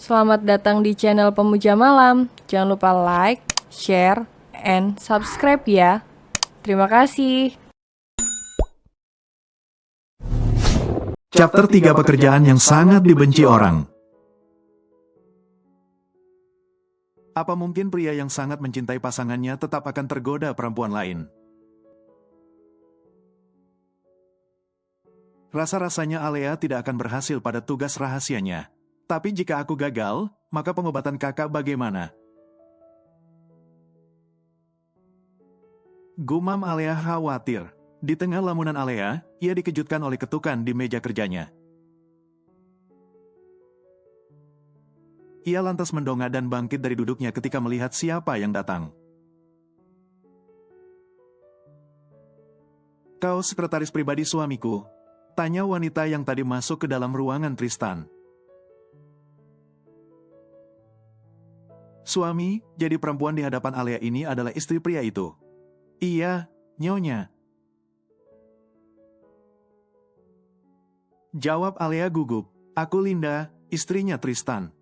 Selamat datang di channel Pemuja Malam. Jangan lupa like, share, and subscribe ya. Terima kasih. Chapter 3 Pekerjaan yang sangat dibenci orang. Apa mungkin pria yang sangat mencintai pasangannya tetap akan tergoda perempuan lain? Rasa-rasanya Alea tidak akan berhasil pada tugas rahasianya. Tapi jika aku gagal, maka pengobatan kakak bagaimana? Gumam Alea khawatir. Di tengah lamunan Alea, ia dikejutkan oleh ketukan di meja kerjanya. Ia lantas mendongak dan bangkit dari duduknya ketika melihat siapa yang datang. "Kau sekretaris pribadi suamiku?" tanya wanita yang tadi masuk ke dalam ruangan Tristan. "Suami, jadi perempuan di hadapan Alea ini adalah istri pria itu?" "Iya, Nyonya," jawab Alea gugup. "Aku Linda, istrinya Tristan."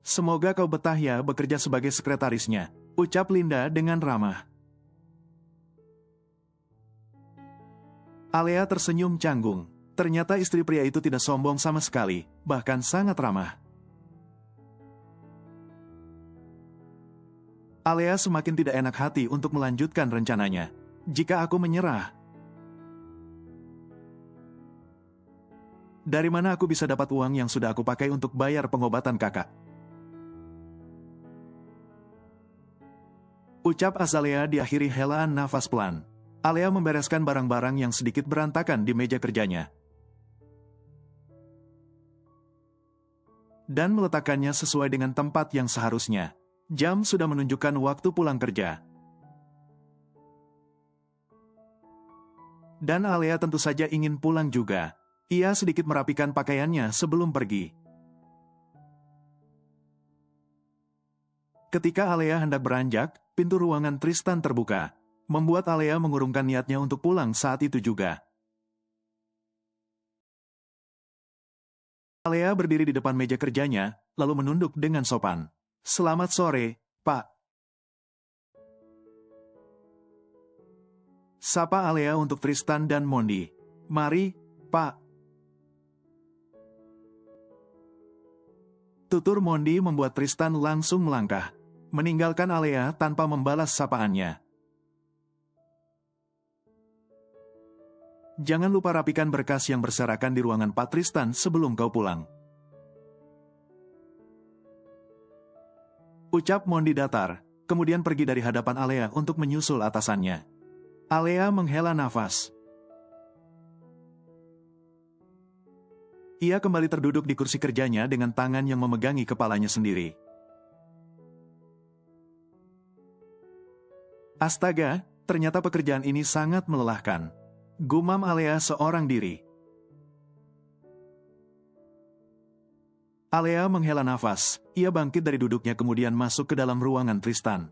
"Semoga kau betah ya bekerja sebagai sekretarisnya," ucap Linda dengan ramah. Alea tersenyum canggung. Ternyata istri pria itu tidak sombong sama sekali, bahkan sangat ramah. Alea semakin tidak enak hati untuk melanjutkan rencananya. "Jika aku menyerah, dari mana aku bisa dapat uang yang sudah aku pakai untuk bayar pengobatan kakak?" ucap Azalea diakhiri helaan nafas pelan. Alea membereskan barang-barang yang sedikit berantakan di meja kerjanya dan meletakkannya sesuai dengan tempat yang seharusnya. Jam sudah menunjukkan waktu pulang kerja. Dan Alea tentu saja ingin pulang juga. Ia sedikit merapikan pakaiannya sebelum pergi. Ketika Alea hendak beranjak, pintu ruangan Tristan terbuka, membuat Alea mengurungkan niatnya untuk pulang saat itu juga. Alea berdiri di depan meja kerjanya, lalu menunduk dengan sopan. "Selamat sore, Pak." Sapa Alea untuk Tristan dan Mondi. "Mari, Pak." Tutur Mondi membuat Tristan langsung melangkah, meninggalkan Alea tanpa membalas sapaannya. "Jangan lupa rapikan berkas yang berserakan di ruangan Pak Tristan sebelum kau pulang," ucap Mondi datar, kemudian pergi dari hadapan Alea untuk menyusul atasannya. Alea menghela nafas. Ia kembali terduduk di kursi kerjanya dengan tangan yang memegangi kepalanya sendiri. Astaga, ternyata pekerjaan ini sangat melelahkan. Gumam Alea seorang diri. Alea menghela nafas. Ia bangkit dari duduknya kemudian masuk ke dalam ruangan Tristan.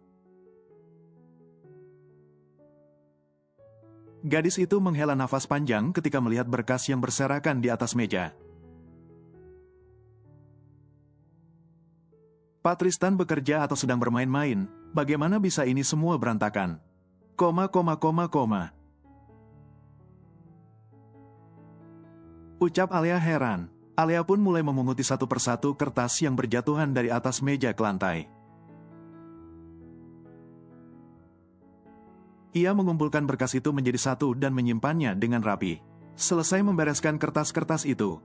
Gadis itu menghela nafas panjang ketika melihat berkas yang berserakan di atas meja. Pak Tristan bekerja atau sedang bermain-main? Bagaimana bisa ini semua berantakan? Ucap Alea heran. Alea pun mulai memunguti satu persatu kertas yang berjatuhan dari atas meja ke lantai. Ia mengumpulkan berkas itu menjadi satu dan menyimpannya dengan rapi. Selesai membereskan kertas-kertas itu,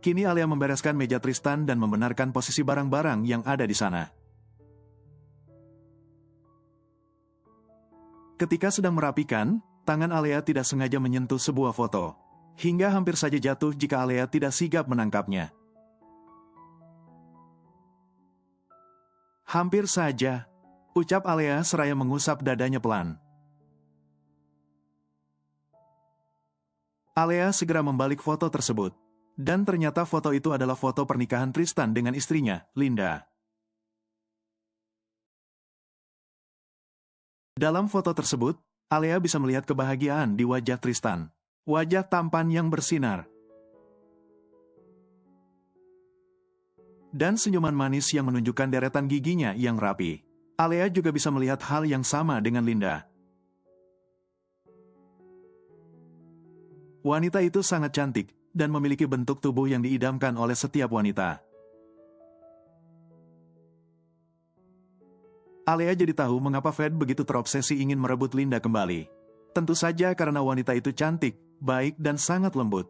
kini Alea membereskan meja Tristan dan membenarkan posisi barang-barang yang ada di sana. Ketika sedang merapikan, tangan Alea tidak sengaja menyentuh sebuah foto, hingga hampir saja jatuh jika Alea tidak sigap menangkapnya. "Hampir saja," ucap Alea seraya mengusap dadanya pelan. Alea segera membalik foto tersebut, dan ternyata foto itu adalah foto pernikahan Tristan dengan istrinya, Linda. Dalam foto tersebut, Alea bisa melihat kebahagiaan di wajah Tristan. wajah tampan yang bersinar, dan senyuman manis yang menunjukkan deretan giginya yang rapi. Alea juga bisa melihat hal yang sama dengan Linda. Wanita itu sangat cantik dan memiliki bentuk tubuh yang diidamkan oleh setiap wanita. Alea jadi tahu mengapa Fred begitu terobsesi ingin merebut Linda kembali. Tentu saja karena wanita itu cantik, baik dan sangat lembut.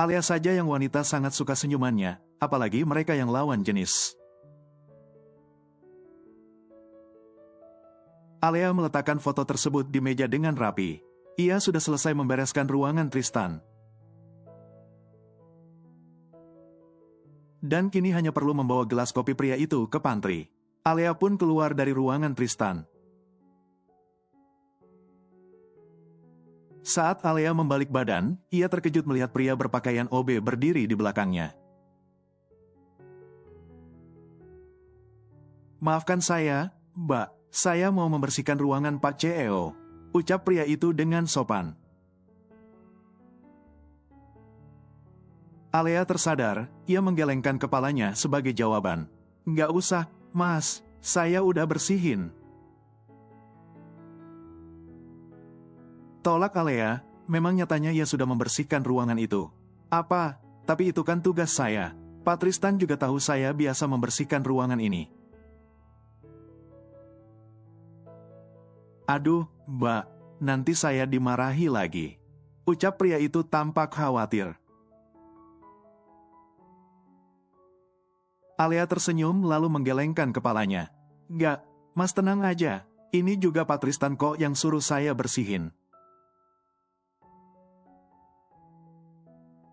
Alea saja yang wanita sangat suka senyumannya, apalagi mereka yang lawan jenis. Alea meletakkan foto tersebut di meja dengan rapi. Ia sudah selesai membereskan ruangan Tristan. Dan kini hanya perlu membawa gelas kopi pria itu ke pantry. Alea pun keluar dari ruangan Tristan. Saat Alea membalik badan, ia terkejut melihat pria berpakaian OB berdiri di belakangnya. "Maafkan saya, Mbak, saya mau membersihkan ruangan Pak CEO," ucap pria itu dengan sopan. Alea tersadar, ia menggelengkan kepalanya sebagai jawaban. "Nggak usah, Mas, saya udah bersihin." Tolak Alea, memang nyatanya ia sudah membersihkan ruangan itu. "Apa? Tapi itu kan tugas saya. Pak Tristan juga tahu saya biasa membersihkan ruangan ini." "Aduh, Mbak, nanti saya dimarahi lagi," ucap pria itu tampak khawatir. Alea tersenyum lalu menggelengkan kepalanya. "Nggak, Mas tenang aja. Ini juga Pak Tristan kok yang suruh saya bersihin."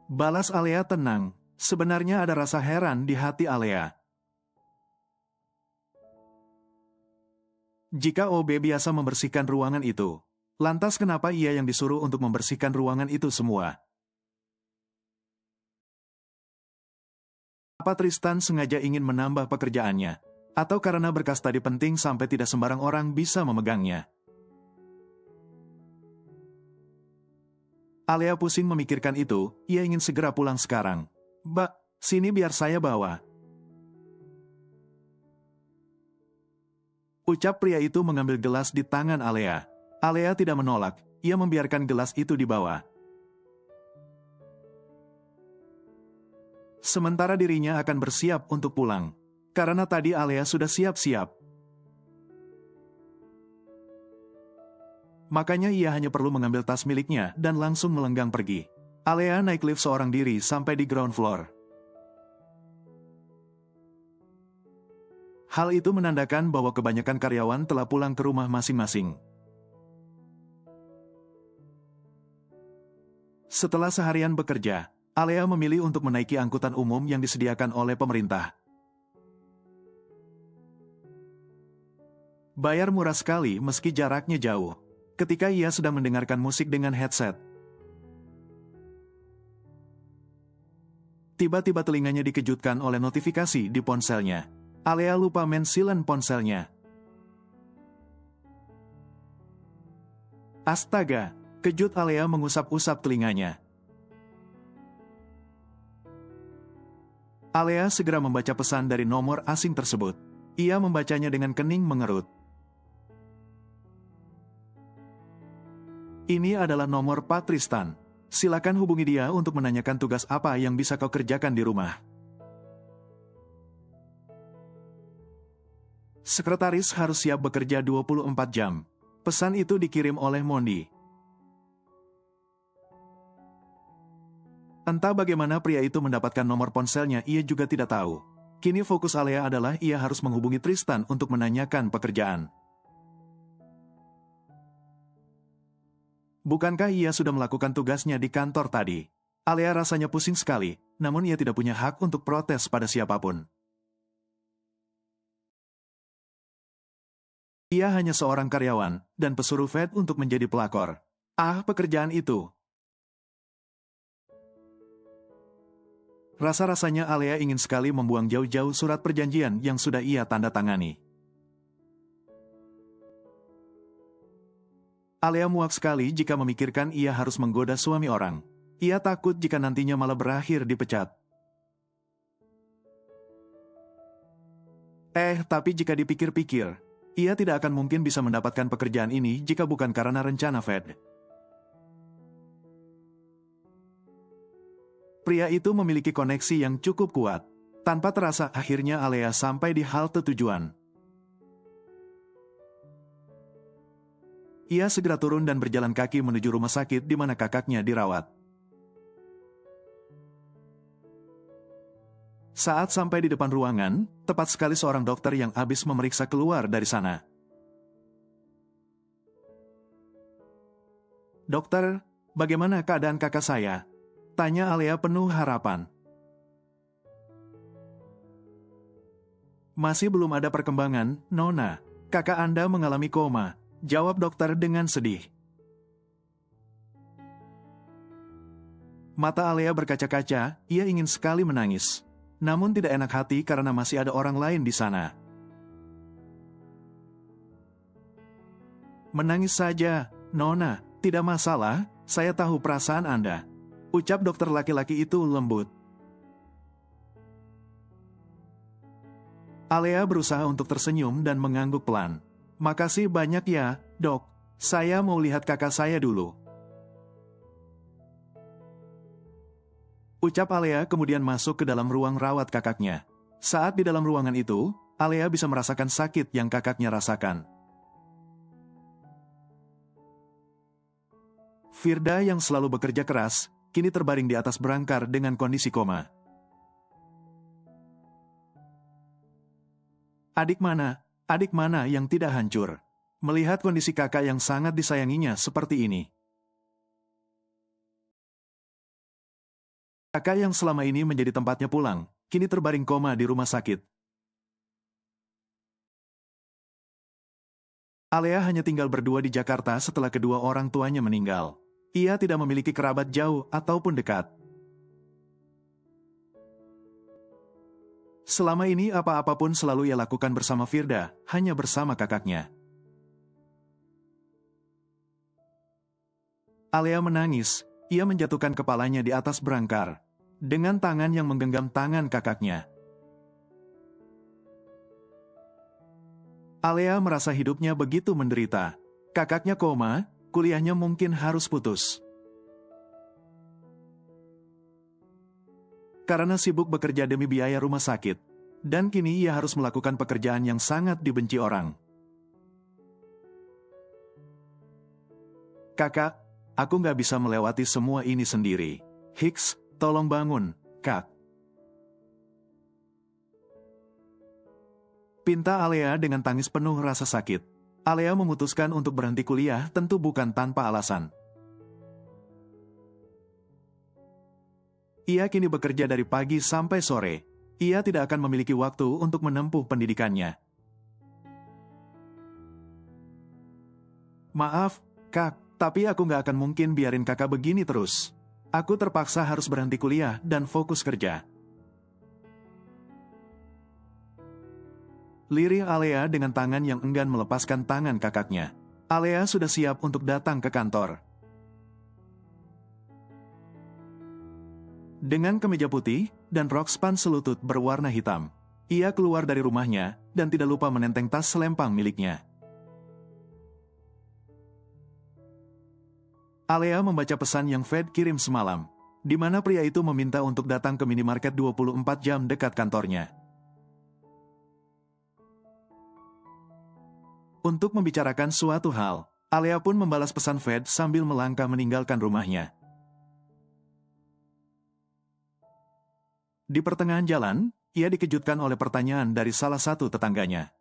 Balas Alea tenang. Sebenarnya ada rasa heran di hati Alea. Jika OB biasa membersihkan ruangan itu, lantas kenapa ia yang disuruh untuk membersihkan ruangan itu semua? Apa Tristan sengaja ingin menambah pekerjaannya? Atau karena berkas tadi penting sampai tidak sembarang orang bisa memegangnya? Alea pusing memikirkan itu, ia ingin segera pulang sekarang. "Mbak, sini biar saya bawa," ucap pria itu mengambil gelas di tangan Alea. Alea tidak menolak, ia membiarkan gelas itu dibawa. Sementara dirinya akan bersiap untuk pulang. Karena tadi Alea sudah siap-siap. Makanya ia hanya perlu mengambil tas miliknya dan langsung melenggang pergi. Alea naik lift seorang diri sampai di ground floor. Hal itu menandakan bahwa kebanyakan karyawan telah pulang ke rumah masing-masing. Setelah seharian bekerja, Alea memilih untuk menaiki angkutan umum yang disediakan oleh pemerintah. Bayar murah sekali meski jaraknya jauh. Ketika ia sedang mendengarkan musik dengan headset, tiba-tiba telinganya dikejutkan oleh notifikasi di ponselnya. Alea lupa men-silent ponselnya. Astaga, kejut Alea mengusap-usap telinganya. Alea segera membaca pesan dari nomor asing tersebut. Ia membacanya dengan kening mengerut. "Ini adalah nomor Pak Tristan. Silakan hubungi dia untuk menanyakan tugas apa yang bisa kau kerjakan di rumah." Sekretaris harus siap bekerja 24 jam. Pesan itu dikirim oleh Mondi. Entah bagaimana pria itu mendapatkan nomor ponselnya, ia juga tidak tahu. Kini fokus Alea adalah ia harus menghubungi Tristan untuk menanyakan pekerjaan. Bukankah ia sudah melakukan tugasnya di kantor tadi? Alea rasanya pusing sekali, namun ia tidak punya hak untuk protes pada siapapun. Ia hanya seorang karyawan, dan pesuruh Fed untuk menjadi pelakor. Pekerjaan itu. Rasa-rasanya Alea ingin sekali membuang jauh-jauh surat perjanjian yang sudah ia tanda tangani. Alea muak sekali jika memikirkan ia harus menggoda suami orang. Ia takut jika nantinya malah berakhir dipecat. Tapi jika dipikir-pikir, ia tidak akan mungkin bisa mendapatkan pekerjaan ini jika bukan karena rencana Fed. Pria itu memiliki koneksi yang cukup kuat. Tanpa terasa akhirnya Alea sampai di halte tujuan. Ia segera turun dan berjalan kaki menuju rumah sakit di mana kakaknya dirawat. Saat sampai di depan ruangan, tepat sekali seorang dokter yang habis memeriksa keluar dari sana. "Dokter, bagaimana keadaan kakak saya?" tanya Alea penuh harapan. "Masih belum ada perkembangan, Nona. Kakak Anda mengalami koma," jawab dokter dengan sedih. Mata Alea berkaca-kaca, ia ingin sekali menangis. Namun tidak enak hati karena masih ada orang lain di sana. "Menangis saja, Nona, tidak masalah, saya tahu perasaan Anda," ucap dokter laki-laki itu lembut. Alea berusaha untuk tersenyum dan mengangguk pelan. "Makasih banyak ya, dok. Saya mau lihat kakak saya dulu." Ucap Alea kemudian masuk ke dalam ruang rawat kakaknya. Saat di dalam ruangan itu, Alea bisa merasakan sakit yang kakaknya rasakan. Firda yang selalu bekerja keras, kini terbaring di atas berangkar dengan kondisi koma. Adik mana yang tidak hancur? Melihat kondisi kakak yang sangat disayanginya seperti ini. Kakak yang selama ini menjadi tempatnya pulang, kini terbaring koma di rumah sakit. Alea hanya tinggal berdua di Jakarta setelah kedua orang tuanya meninggal. Ia tidak memiliki kerabat jauh ataupun dekat. Selama ini apa-apapun selalu ia lakukan bersama Firda, hanya bersama kakaknya. Alea menangis, ia menjatuhkan kepalanya di atas berangkar, dengan tangan yang menggenggam tangan kakaknya. Alea merasa hidupnya begitu menderita. Kakaknya koma, kuliahnya mungkin harus putus. Karena sibuk bekerja demi biaya rumah sakit, dan kini ia harus melakukan pekerjaan yang sangat dibenci orang. "Kakak, aku nggak bisa melewati semua ini sendiri. Hicks, tolong bangun, Kak." Pinta Alea dengan tangis penuh rasa sakit. Alea memutuskan untuk berhenti kuliah tentu bukan tanpa alasan. Ia kini bekerja dari pagi sampai sore. Ia tidak akan memiliki waktu untuk menempuh pendidikannya. "Maaf, Kak, tapi aku nggak akan mungkin biarin kakak begini terus. Aku terpaksa harus berhenti kuliah dan fokus kerja." Lirih Alea dengan tangan yang enggan melepaskan tangan kakaknya. Alea sudah siap untuk datang ke kantor. Dengan kemeja putih dan rok span selutut berwarna hitam, ia keluar dari rumahnya dan tidak lupa menenteng tas selempang miliknya. Alea membaca pesan yang Fed kirim semalam, di mana pria itu meminta untuk datang ke minimarket 24 jam dekat kantornya. Untuk membicarakan suatu hal, Alea pun membalas pesan Fed sambil melangkah meninggalkan rumahnya. Di pertengahan jalan, ia dikejutkan oleh pertanyaan dari salah satu tetangganya.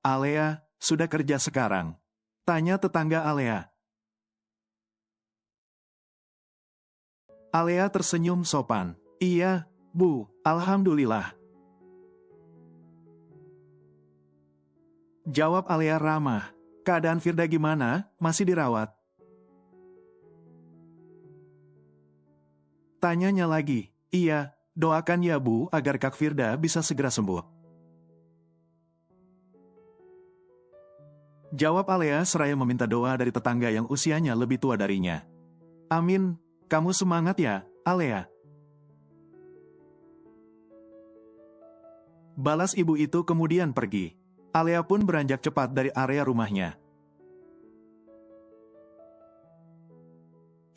Alea, sudah kerja sekarang?" tanya tetangga Alea. Alea tersenyum sopan. "Iya, Bu, alhamdulillah," jawab Alea ramah. "Keadaan Firda gimana? Masih dirawat?" Tanyanya lagi. "Iya, doakan ya Bu agar Kak Firda bisa segera sembuh." Jawab Alea seraya meminta doa dari tetangga yang usianya lebih tua darinya. Amin, kamu semangat ya, Alea. Balas ibu itu kemudian pergi. Alea pun beranjak cepat dari area rumahnya.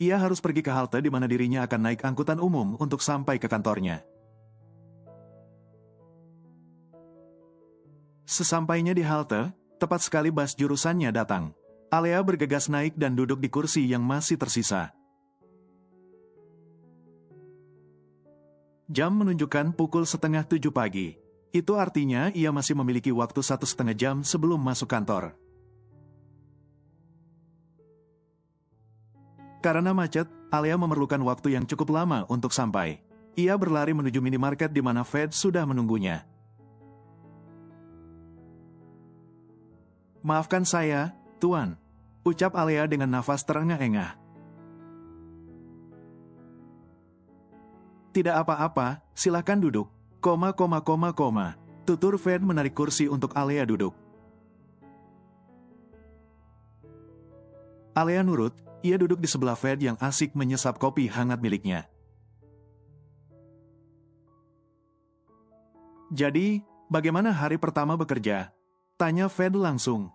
Ia harus pergi ke halte di mana dirinya akan naik angkutan umum untuk sampai ke kantornya. Sesampainya di halte, tepat sekali bus jurusannya datang. Alea bergegas naik dan duduk di kursi yang masih tersisa. Jam menunjukkan pukul 6:30 pagi. Itu artinya ia masih memiliki waktu 1,5 jam sebelum masuk kantor. Karena macet, Alea memerlukan waktu yang cukup lama untuk sampai. Ia berlari menuju minimarket di mana Fed sudah menunggunya. Maafkan saya, Tuan, ucap Alea dengan nafas terengah-engah. Tidak apa-apa, silakan duduk. Tutur Fed menarik kursi untuk Alea duduk. Alea nurut, ia duduk di sebelah Fed yang asik menyesap kopi hangat miliknya. Jadi, bagaimana hari pertama bekerja? Tanya Fed langsung.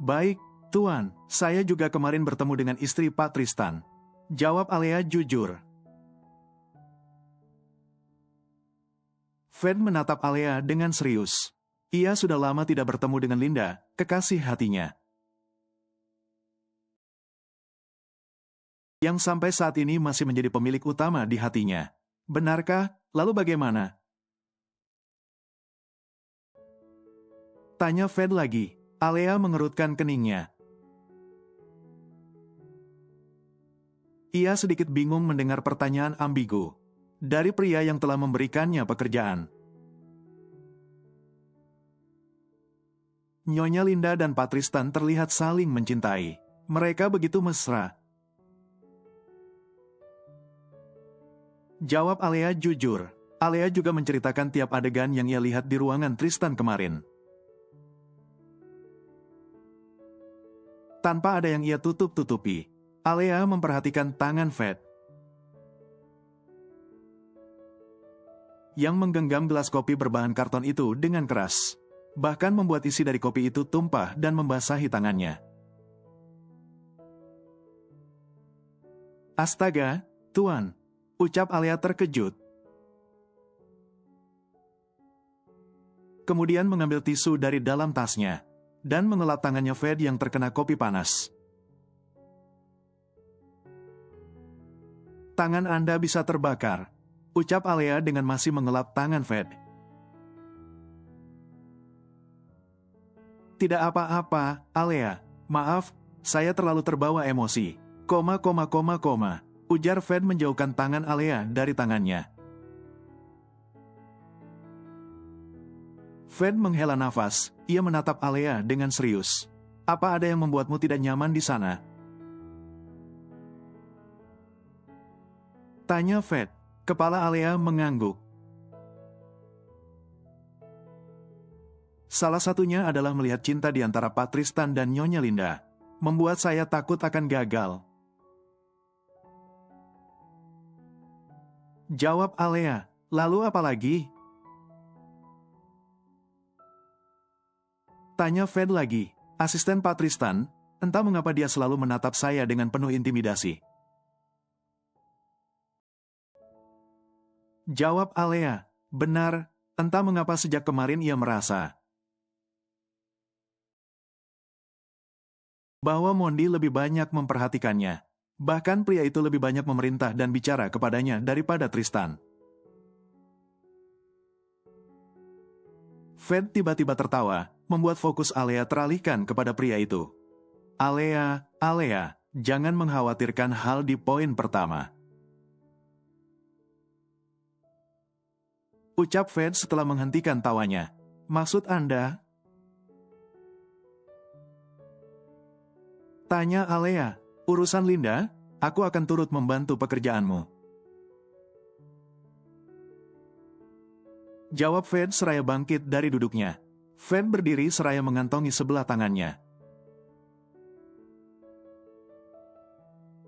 Baik, Tuan, saya juga kemarin bertemu dengan istri Pak Tristan. Jawab Alea jujur. Fed menatap Alea dengan serius. Ia sudah lama tidak bertemu dengan Linda, kekasih hatinya. Yang sampai saat ini masih menjadi pemilik utama di hatinya. Benarkah? Lalu bagaimana? Tanya Fed lagi. Alea mengerutkan keningnya. Ia sedikit bingung mendengar pertanyaan ambigu dari pria yang telah memberikannya pekerjaan. Nyonya Linda dan Pak Tristan terlihat saling mencintai. Mereka begitu mesra. Jawab Alea jujur. Alea juga menceritakan tiap adegan yang ia lihat di ruangan Tristan kemarin. Tanpa ada yang ia tutup-tutupi, Alea memperhatikan tangan Fed yang menggenggam gelas kopi berbahan karton itu dengan keras. Bahkan membuat isi dari kopi itu tumpah dan membasahi tangannya. Astaga, Tuan, ucap Alea terkejut. Kemudian mengambil tisu dari dalam tasnya dan mengelap tangannya Fed yang terkena kopi panas. Tangan Anda bisa terbakar, ucap Alea dengan masih mengelap tangan Fed. Tidak apa-apa, Alea. Maaf, saya terlalu terbawa emosi. Ujar Fed menjauhkan tangan Alea dari tangannya. Fed menghela nafas, ia menatap Alea dengan serius. Apa ada yang membuatmu tidak nyaman di sana? Tanya Fed. Kepala Alea mengangguk. Salah satunya adalah melihat cinta di antara Pak Tristan dan Nyonya Linda. Membuat saya takut akan gagal. Jawab Alea. Lalu apa lagi? Tanya Fed lagi. Asisten Pak Tristan, entah mengapa dia selalu menatap saya dengan penuh intimidasi. Jawab Alea. Benar, entah mengapa sejak kemarin ia merasa bahwa Mondi lebih banyak memperhatikannya. Bahkan pria itu lebih banyak memerintah dan bicara kepadanya daripada Tristan. Fed tiba-tiba tertawa, membuat fokus Alea teralihkan kepada pria itu. Alea, jangan mengkhawatirkan hal di poin pertama. Ucap Fed setelah menghentikan tawanya. Maksud Anda? Tanya Alea. Urusan Linda, aku akan turut membantu pekerjaanmu. Jawab Fed seraya bangkit dari duduknya. Fred berdiri seraya mengantongi sebelah tangannya.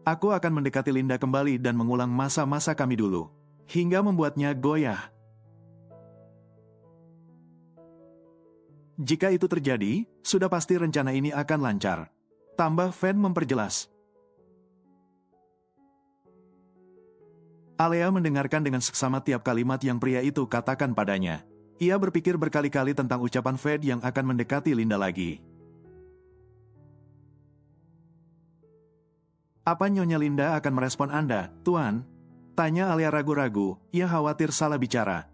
Aku akan mendekati Linda kembali dan mengulang masa-masa kami dulu, hingga membuatnya goyah. Jika itu terjadi, sudah pasti rencana ini akan lancar. Tambah Fred memperjelas. Alea mendengarkan dengan seksama tiap kalimat yang pria itu katakan padanya. Ia berpikir berkali-kali tentang ucapan Fred yang akan mendekati Linda lagi. Apa Nyonya Linda akan merespon Anda, Tuan? Tanya Alea ragu-ragu, ia khawatir salah bicara.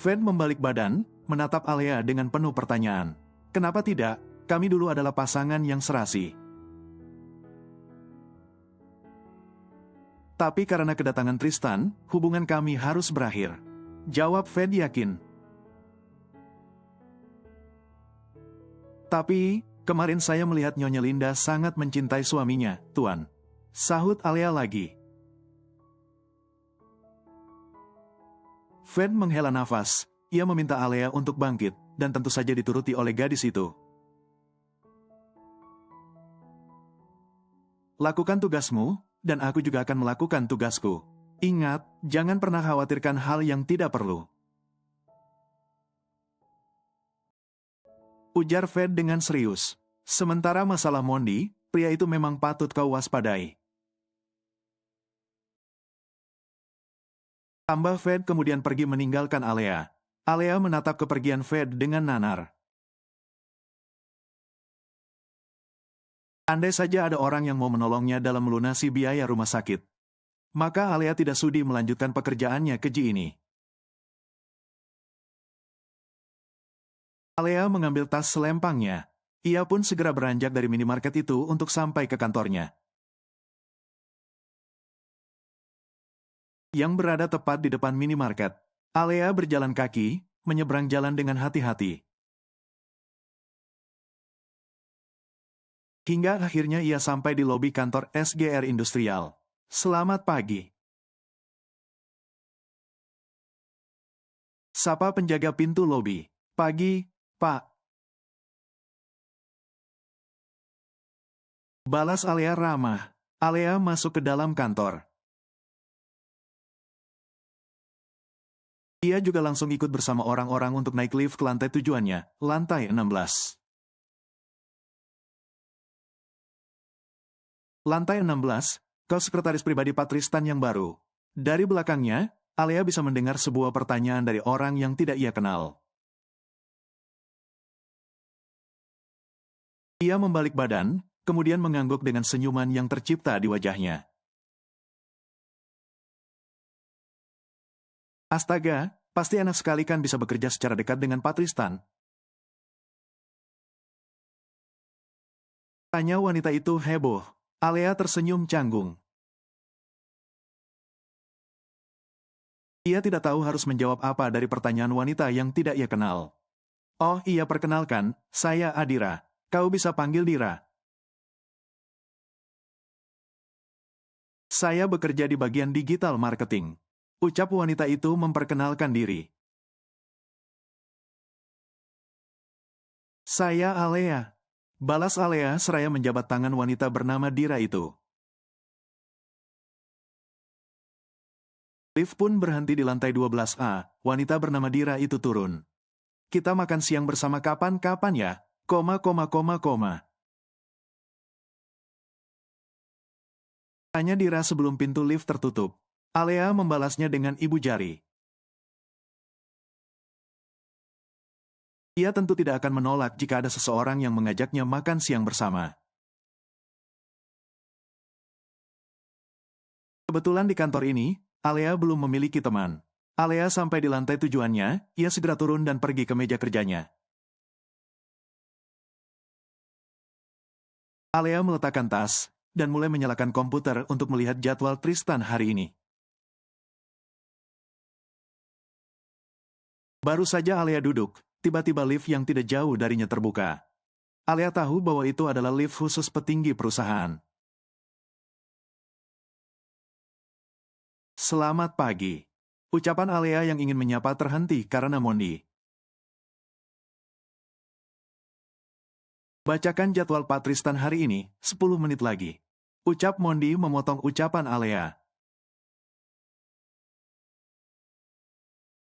Fred membalik badan, menatap Alea dengan penuh pertanyaan. Kenapa tidak? Kami dulu adalah pasangan yang serasi. Tapi karena kedatangan Tristan, hubungan kami harus berakhir. Jawab Fred yakin. Tapi, kemarin saya melihat Nyonya Linda sangat mencintai suaminya, Tuan. Sahut Alea lagi. Fred menghela nafas. Ia meminta Alea untuk bangkit, dan tentu saja dituruti oleh gadis itu. Lakukan tugasmu, dan aku juga akan melakukan tugasku. Ingat, jangan pernah khawatirkan hal yang tidak perlu. Ujar Fred dengan serius. Sementara masalah Mondi, pria itu memang patut kau waspadai. Tambah Fred kemudian pergi meninggalkan Alea. Alea menatap kepergian Fred dengan nanar. Andai saja ada orang yang mau menolongnya dalam melunasi biaya rumah sakit, maka Alea tidak sudi melanjutkan pekerjaannya keji ini. Alea mengambil tas selempangnya. Ia pun segera beranjak dari minimarket itu untuk sampai ke kantornya, yang berada tepat di depan minimarket. Alea berjalan kaki, menyeberang jalan dengan hati-hati. Hingga akhirnya ia sampai di lobi kantor SGR Industrial. Selamat pagi. Sapa penjaga pintu lobi. Pagi, Pak. Balas Alea ramah. Alea masuk ke dalam kantor. Ia juga langsung ikut bersama orang-orang untuk naik lift ke lantai tujuannya, lantai 16. Lantai 16, kau sekretaris pribadi Pak Tristan yang baru. Dari belakangnya, Alea bisa mendengar sebuah pertanyaan dari orang yang tidak ia kenal. Ia membalik badan, kemudian mengangguk dengan senyuman yang tercipta di wajahnya. Astaga, pasti enak sekali kan bisa bekerja secara dekat dengan Pak Tristan. Tanya wanita itu heboh. Alea tersenyum canggung. Ia tidak tahu harus menjawab apa dari pertanyaan wanita yang tidak ia kenal. Oh iya, perkenalkan, saya Adira. Kau bisa panggil Dira. Saya bekerja di bagian digital marketing. Ucap wanita itu memperkenalkan diri. Saya Alea. Balas Alea seraya menjabat tangan wanita bernama Dira itu. Lift pun berhenti di lantai 12A, wanita bernama Dira itu turun. Kita makan siang bersama kapan-kapan ya? Tanya Dira sebelum pintu lift tertutup. Alea membalasnya dengan ibu jari. Ia tentu tidak akan menolak jika ada seseorang yang mengajaknya makan siang bersama. Kebetulan di kantor ini, Alea belum memiliki teman. Alea sampai di lantai tujuannya, ia segera turun dan pergi ke meja kerjanya. Alea meletakkan tas, dan mulai menyalakan komputer untuk melihat jadwal Tristan hari ini. Baru saja Alea duduk, tiba-tiba lift yang tidak jauh darinya terbuka. Alea tahu bahwa itu adalah lift khusus petinggi perusahaan. Selamat pagi. Ucapan Alea yang ingin menyapa terhenti karena Mondi. Bacakan jadwal Pak Tristan hari ini, 10 menit lagi. Ucap Mondi memotong ucapan Alea.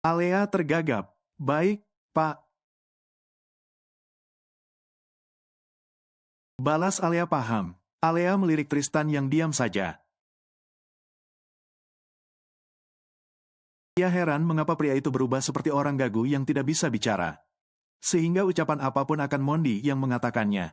Alea tergagap. Baik, Pak. Balas Alea paham. Alea melirik Tristan yang diam saja. Ia heran mengapa pria itu berubah seperti orang gagu yang tidak bisa bicara. Sehingga ucapan apapun akan Mondi yang mengatakannya.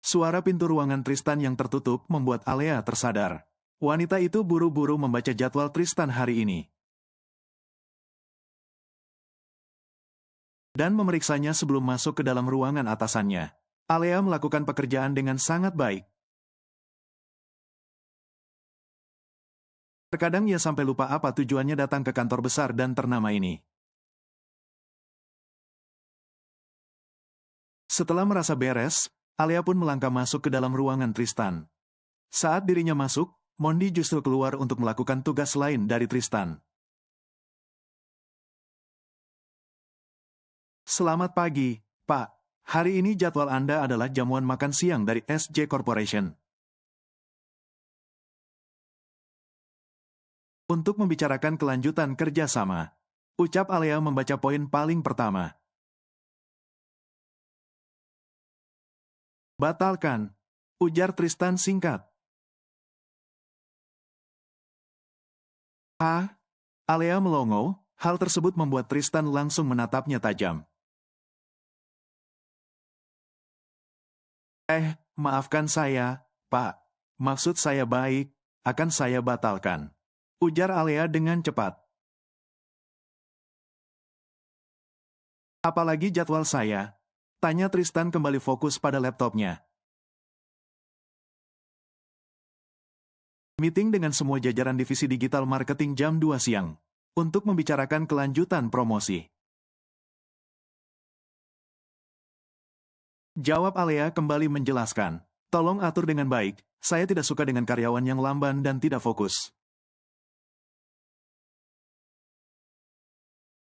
Suara pintu ruangan Tristan yang tertutup membuat Alea tersadar. Wanita itu buru-buru membaca jadwal Tristan hari ini. Dan memeriksanya sebelum masuk ke dalam ruangan atasannya. Alea melakukan pekerjaan dengan sangat baik. Terkadang ia sampai lupa apa tujuannya datang ke kantor besar dan ternama ini. Setelah merasa beres, Alea pun melangkah masuk ke dalam ruangan Tristan. Saat dirinya masuk, Mondi justru keluar untuk melakukan tugas lain dari Tristan. Selamat pagi, Pak. Hari ini jadwal Anda adalah jamuan makan siang dari SJ Corporation. Untuk membicarakan kelanjutan kerjasama, ucap Alea membaca poin paling pertama. Batalkan, ujar Tristan singkat. Alea melongo, hal tersebut membuat Tristan langsung menatapnya tajam. Maafkan saya, Pak. Maksud saya baik, akan saya batalkan. Ujar Alea dengan cepat. Apalagi jadwal saya? Tanya Tristan kembali fokus pada laptopnya. Meeting dengan semua jajaran divisi digital marketing jam 2 siang. Untuk membicarakan kelanjutan promosi. Jawab Alea kembali menjelaskan. Tolong atur dengan baik, saya tidak suka dengan karyawan yang lamban dan tidak fokus.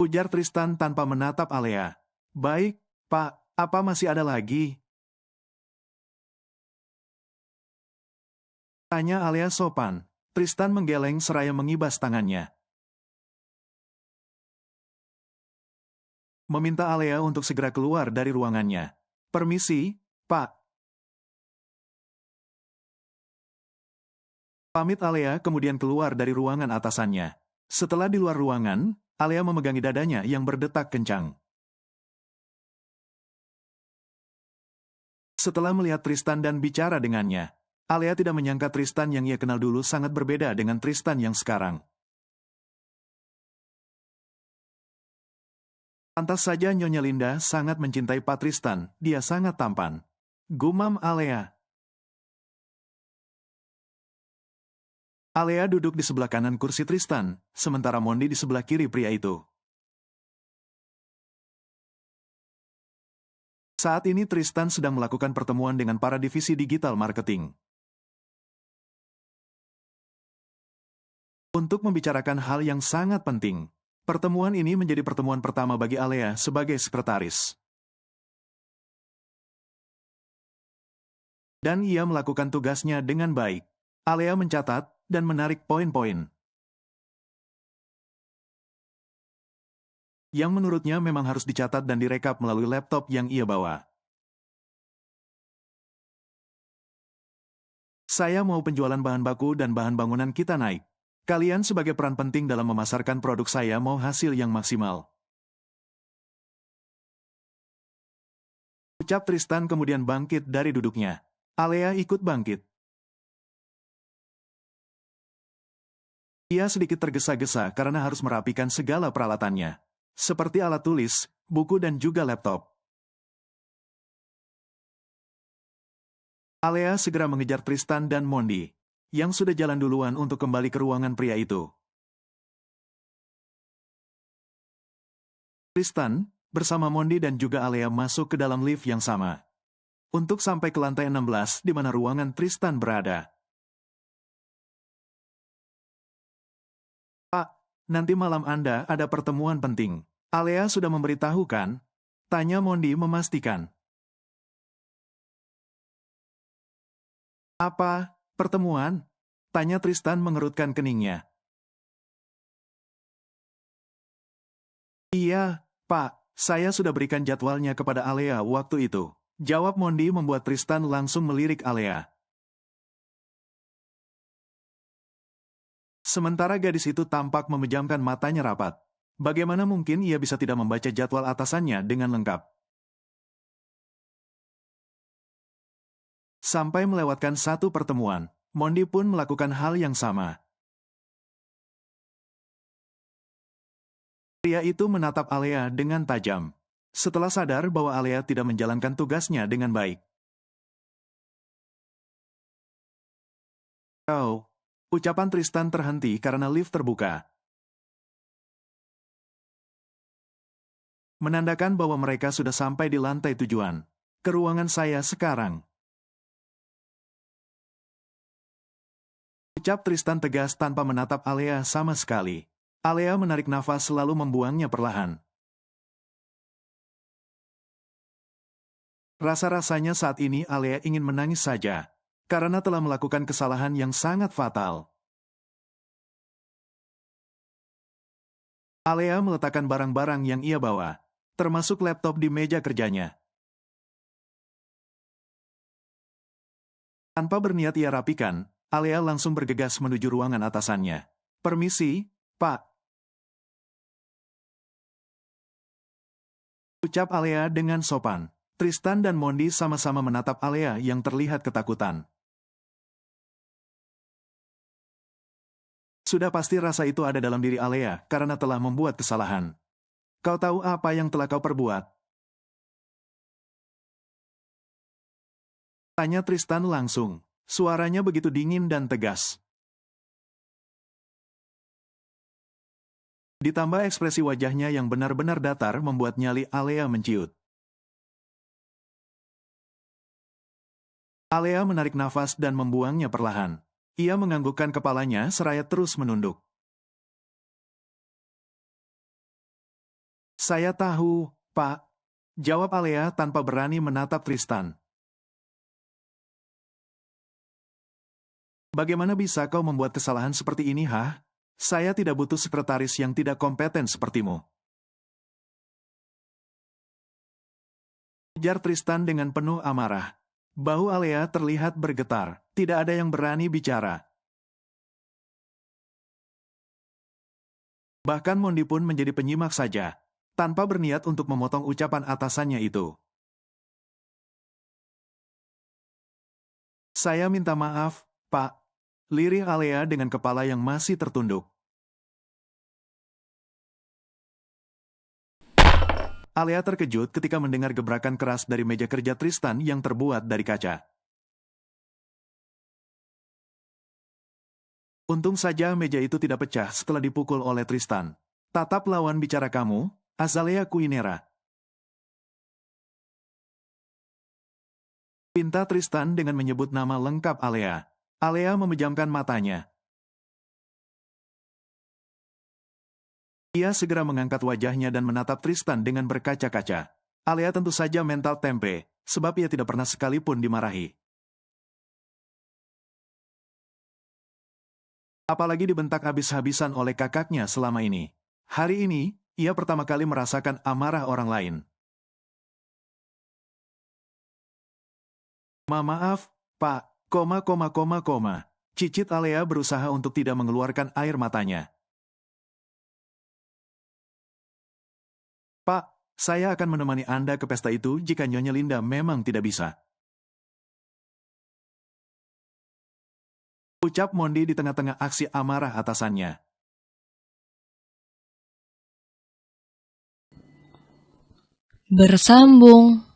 Ujar Tristan tanpa menatap Alea. Baik, Pak, apa masih ada lagi? Tanya Alea sopan. Tristan menggeleng seraya mengibas tangannya. Meminta Alea untuk segera keluar dari ruangannya. Permisi, Pak. Pamit Alea kemudian keluar dari ruangan atasannya. Setelah di luar ruangan, Alea memegangi dadanya yang berdetak kencang. Setelah melihat Tristan dan bicara dengannya, Alea tidak menyangka Tristan yang ia kenal dulu sangat berbeda dengan Tristan yang sekarang. Pantas saja Nyonya Linda sangat mencintai Pak Tristan, dia sangat tampan. Gumam Alea. Alea duduk di sebelah kanan kursi Tristan, sementara Mondi di sebelah kiri pria itu. Saat ini Tristan sedang melakukan pertemuan dengan para divisi digital marketing. Untuk membicarakan hal yang sangat penting. Pertemuan ini menjadi pertemuan pertama bagi Alea sebagai sekretaris. Dan ia melakukan tugasnya dengan baik. Alea mencatat dan menarik poin-poin. Yang menurutnya memang harus dicatat dan direkap melalui laptop yang ia bawa. Saya mau penjualan bahan baku dan bahan bangunan kita naik. Kalian sebagai peran penting dalam memasarkan produk saya mau hasil yang maksimal. Ucap Tristan kemudian bangkit dari duduknya. Alea ikut bangkit. Ia sedikit tergesa-gesa karena harus merapikan segala peralatannya. Seperti alat tulis, buku dan juga laptop. Alea segera mengejar Tristan dan Mondi, yang sudah jalan duluan untuk kembali ke ruangan pria itu. Tristan, bersama Mondi dan juga Alea masuk ke dalam lift yang sama. Untuk sampai ke lantai 16 di mana ruangan Tristan berada. nanti malam Anda ada pertemuan penting. Alea sudah memberitahu kan? Tanya Mondi memastikan. Apa, pertemuan? Tanya Tristan mengerutkan keningnya. Iya, Pak, saya sudah berikan jadwalnya kepada Alea waktu itu. Jawab Mondi membuat Tristan langsung melirik Alea. Sementara gadis itu tampak memejamkan matanya rapat. Bagaimana mungkin ia bisa tidak membaca jadwal atasannya dengan lengkap? Sampai melewatkan satu pertemuan, Mondi pun melakukan hal yang sama. Pria itu menatap Alea dengan tajam. Setelah sadar bahwa Alea tidak menjalankan tugasnya dengan baik. Oh, ucapan Tristan terhenti karena lift terbuka. Menandakan bahwa mereka sudah sampai di lantai tujuan. Ke ruangan saya sekarang. Ucap Tristan tegas tanpa menatap Alea sama sekali. Alea menarik nafas lalu membuangnya perlahan. Rasa-rasanya saat ini Alea ingin menangis saja, karena telah melakukan kesalahan yang sangat fatal. Alea meletakkan barang-barang yang ia bawa, termasuk laptop di meja kerjanya. Tanpa berniat ia rapikan, Alea langsung bergegas menuju ruangan atasannya. Permisi, Pak. Ucap Alea dengan sopan. Tristan dan Mondi sama-sama menatap Alea yang terlihat ketakutan. Sudah pasti rasa itu ada dalam diri Alea karena telah membuat kesalahan. Kau tahu apa yang telah kau perbuat? Tanya Tristan langsung. Suaranya begitu dingin dan tegas. Ditambah ekspresi wajahnya yang benar-benar datar membuat nyali Alea menciut. Alea menarik nafas dan membuangnya perlahan. Ia menganggukkan kepalanya seraya terus menunduk. Saya tahu, Pak. Jawab Alea tanpa berani menatap Tristan. Bagaimana bisa kau membuat kesalahan seperti ini, hah? Saya tidak butuh sekretaris yang tidak kompeten sepertimu. Ujar Tristan dengan penuh amarah. Bahu Alea terlihat bergetar. Tidak ada yang berani bicara. Bahkan Mondi pun menjadi penyimak saja, tanpa berniat untuk memotong ucapan atasannya itu. Saya minta maaf, Pak. Lirih Alea dengan kepala yang masih tertunduk. Alea terkejut ketika mendengar gebrakan keras dari meja kerja Tristan yang terbuat dari kaca. Untung saja meja itu tidak pecah setelah dipukul oleh Tristan. Tatap lawan bicara kamu, Azalea Quinera. Pinta Tristan dengan menyebut nama lengkap Alea. Alea memejamkan matanya. Ia segera mengangkat wajahnya dan menatap Tristan dengan berkaca-kaca. Alea tentu saja mental tempe, sebab ia tidak pernah sekalipun dimarahi. Apalagi dibentak habis-habisan oleh kakaknya selama ini. Hari ini, ia pertama kali merasakan amarah orang lain. Maaf, Pak, koma. Cicit Alea berusaha untuk tidak mengeluarkan air matanya. Pak, saya akan menemani Anda ke pesta itu jika Nyonya Linda memang tidak bisa. Ucap Mondi di tengah-tengah aksi amarah atasannya. Bersambung.